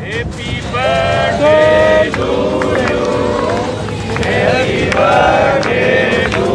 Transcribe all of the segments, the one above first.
Happy birthday to you. Happy birthday to you.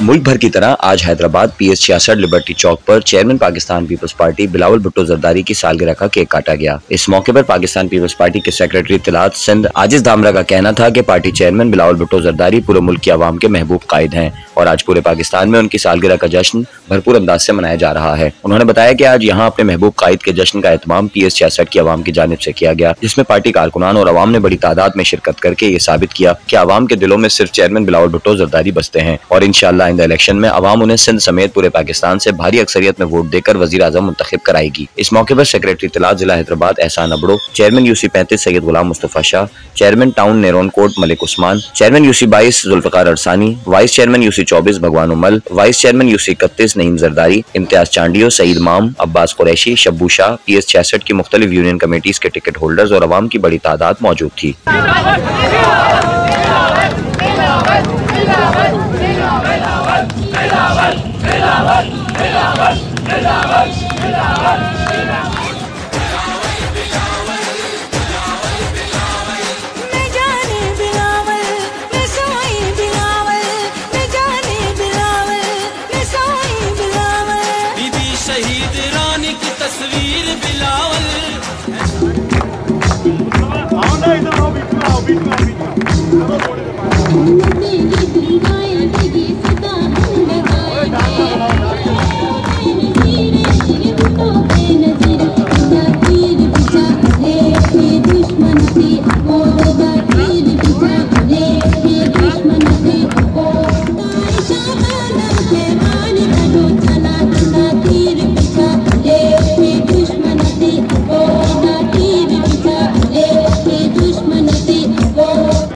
मुल्क भर की तरह आज हैदराबाद PS 66 लिबर्टी चौक पर chairman Pakistan Peoples Party Bilawal Bhutto Zardari की सालगिरह का केक काटा गया। इस मौके पर पाकिस्तान पीपल्स पार्टी के सेक्रेटरी इत्तलात सिंध आजिज धामरा का कहना था कि पार्टी चेयरमैन बिलावल भुट्टो जरदारी पूरे मुल्क की आवाम के महबूब कायद हैं और आज पूरे पाकिस्तान में उनकी सालगिरह का जश्न भरपूर अंदाज से मनाया जा रहा है। उन्होंने बताया कि आज यहाँ अपने महबूब कायद के जश्न का एहतमाम PS 66 की आवाम की जानिब से किया गया, जिसमें पार्टी कारकुनान और आवाम ने बड़ी तादाद में शिरकत करके ये साबित किया कि आवाम के दिलों में सिर्फ चेयरमैन बिलावल भुट्टो जरदारी बसते हैं और इंशाअल्लाह आइंदा इलेक्शन में आवाम उन्हें सिंध समेत पूरे पाकिस्तान से भारी अक्सरियत में वोट देकर वजीर आजम मुंतखब कराएगी। इस मौके पर सेक्रेटरी इत्तलात जिला Hyderabad Ehsan Abro, chairman UC 35 Syed Ghulam Mustafa Shah, chairman town Neroon Kot Malik Usman, chairman UC 22 Zulfiqar Arsani, vice chairman UC 24 Bhagwan Umal, vice chairman UC 31 Naeem Zardari, Imtiaz Chandio, Saeed Mam, Abbas Qureshi, Shabbu Shah, PS 66 की मुख्तलिफ यूनियन कमेटीज के टिकट होल्डर्स और अवाम की बड़ी तादाद मौजूद थी। शहीद रानी की तस्वीर बिलावल।